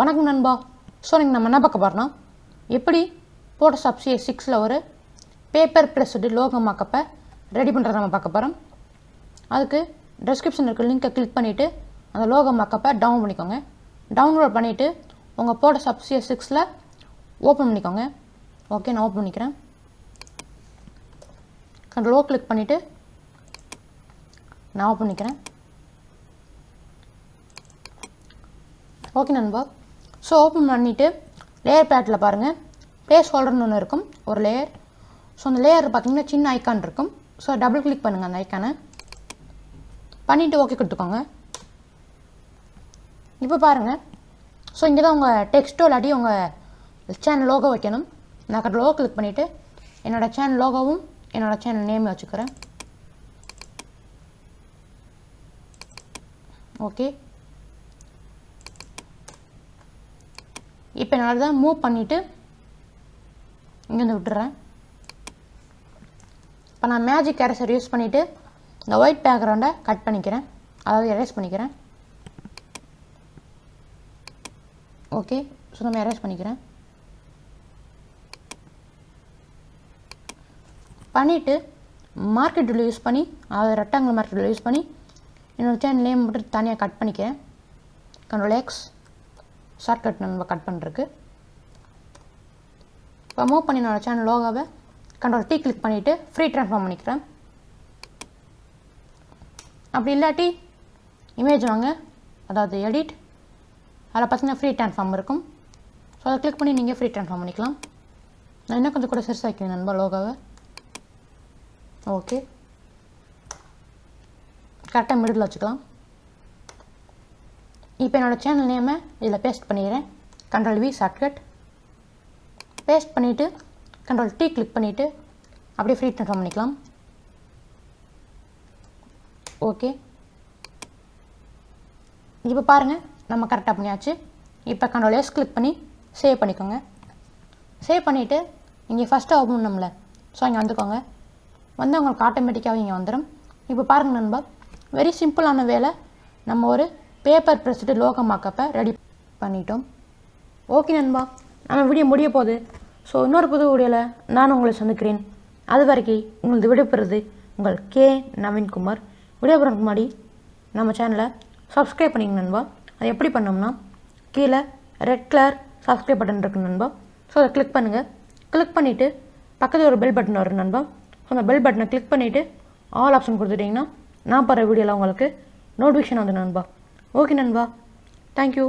வணக்கம் நண்பா. ஸோ நீங்கள் நம்ம என்ன பார்க்க போகிறோம்னா எப்படி Photoshop CS6 ஒரு பேப்பர் ப்ரெஸ்டு லோகோ மாக்கப்பை ரெடி பண்ணுறத நம்ம பார்க்க போகிறோம். அதுக்கு டிஸ்கிரிப்ஷனில் இருக்க லிங்கை கிளிக் பண்ணிவிட்டு அந்த லோகோ மாக்கப்பை டவுன்லோட் பண்ணிக்கோங்க. டவுன்லோட் பண்ணிவிட்டு உங்கள் Photoshop CS6 ஓப்பன் பண்ணிக்கோங்க. ஓகே, நான் ஓப்பன் பண்ணிக்கிறேன். கண்ட்ரோல் கிளிக் பண்ணிவிட்டு நான் ஓப்பன் பண்ணிக்கிறேன். ஓகே நண்பா. ஸோ ஓப்பன் பண்ணிவிட்டு லேயர் பேட்டில் பாருங்கள், பிளேஸ் ஹோல்டர்னு ஒன்று இருக்கும், ஒரு லேயர். ஸோ அந்த லேயர் பார்த்தீங்கன்னா சின்ன ஐக்கான் இருக்கும். ஸோ டபுள் கிளிக் பண்ணுங்கள் அந்த ஐக்கானை பண்ணிவிட்டு ஓகே கொடுத்துக்கோங்க. இப்போ பாருங்கள், ஸோ இங்கே தான் உங்கள் டெக்ஸ்ட்டோ இல்லாட்டி உங்கள் சேனல் லோகோ வைக்கணும். நான் லோகோ கிளிக் பண்ணிவிட்டு என்னோடய சேனல் லோகோவும் என்னோடய சேனல் நேம் வச்சுக்கிறேன். ஓகே, இப்போ நான் தான் மூவ் பண்ணிவிட்டு இங்கேருந்து விட்டுறேன். இப்போ நான் மேஜிக் எரேசர் யூஸ் பண்ணிவிட்டு இந்த ஒயிட் பேக்ரவுண்டை கட் பண்ணிக்கிறேன், அதாவது எரேஸ் பண்ணிக்கிறேன். ஓகே, ஸோ நம்ம எரேஸ் பண்ணிக்கிறேன். பண்ணிவிட்டு மார்க்கெட் டூல் யூஸ் பண்ணி, அதாவது ரெக்டாங்கிள் மார்க்கெட் டூல் யூஸ் பண்ணி என்னோடய சேனல் நேம் மட்டும் தனியாக கட் பண்ணிக்கிறேன். கண்ட்ரோல் எக்ஸ் ஷார்ட்கட் நம்ம கட் பண்ணுறதுக்கு. இப்போ மூவ் பண்ணி என்னோடய சேனல் லோகோவை கண்ட்ரோல் T கிளிக் பண்ணிவிட்டு ஃப்ரீ ட்ரான்ஸ்ஃபார்ம் பண்ணிக்கிறேன். அப்படி இல்லாட்டி இமேஜ் வாங்க, அதாவது எடிட், அதில் பார்த்தீங்கன்னா ஃப்ரீ ட்ரான்ஸ்ஃபார்ம் இருக்கும். ஸோ அதை கிளிக் பண்ணி நீங்கள் ஃப்ரீ ட்ரான்ஸ்ஃபார்ம் பண்ணிக்கலாம். நான் இன்னும் கொஞ்சம் கூட சிறுசாக வைக்கிறேன் நண்பா லோகோவை. ஓகே, கரெக்டாக மிடில் வச்சுக்கலாம். இப்போ என்னோடய சேனல் நேமை இதில் பேஸ்ட் பண்ணிக்கிறேன். கண்ட்ரோல் V ஷார்ட்கட் பேஸ்ட் பண்ணிவிட்டு கண்ட்ரோல் T கிளிக் பண்ணிவிட்டு அப்படியே ஃப்ரீ ட்ரான்ஸ்ஃபார்ம் பண்ணிக்கலாம். ஓகே, இப்போ பாருங்கள் நம்ம கரெக்டாக பண்ணியாச்சு. இப்போ கண்ட்ரோல் S கிளிக் பண்ணி சேவ் பண்ணிக்கோங்க. சேவ் பண்ணிவிட்டு இங்கே ஃபஸ்ட்டு ஓப்பன் பண்ணோம்ல, ஸோ இங்கே வந்துக்கோங்க. வந்து உங்களுக்கு ஆட்டோமேட்டிக்காகவே இங்கே வந்துடும். இப்போ பாருங்கள் நண்பா, வெரி சிம்பிளான வேலை, நம்ம ஒரு பேப்பர் ப்ரெஸ்டு லோகோ மாக்கப்பை ரெடி பண்ணிட்டோம். ஓகே நண்பா, நம்ம வீடியோ முடிய போகுது. ஸோ இன்னொரு புது வீடியோவில் நான் உங்களை சந்திக்கிறேன். அது வரைக்கும் உங்களுக்கு விடைபெறுறது உங்கள் K நவீன்குமார். விடைபெறதுக்கு முன்னாடி நம்ம சேனலை சப்ஸ்கிரைப் பண்ணிங்க நண்பா. அது எப்படி பண்ணோம்னா, கீழே ரெட் கலர் சப்ஸ்கிரைப் பட்டன் இருக்குது நண்பா. ஸோ அதை கிளிக் பண்ணுங்கள். கிளிக் பண்ணிவிட்டு பக்கத்தில் ஒரு பெல் பட்டன் வரும் நண்பா. ஸோ அந்த பெல் பட்டனை கிளிக் பண்ணிவிட்டு ஆல் ஆப்ஷன் கொடுத்துட்டிங்கன்னா நான் போகிற வீடியோவில் உங்களுக்கு நோட்டிஃபிகேஷன் வந்து நண்பா. ஓகே நண்பா, தேங்க்யூ.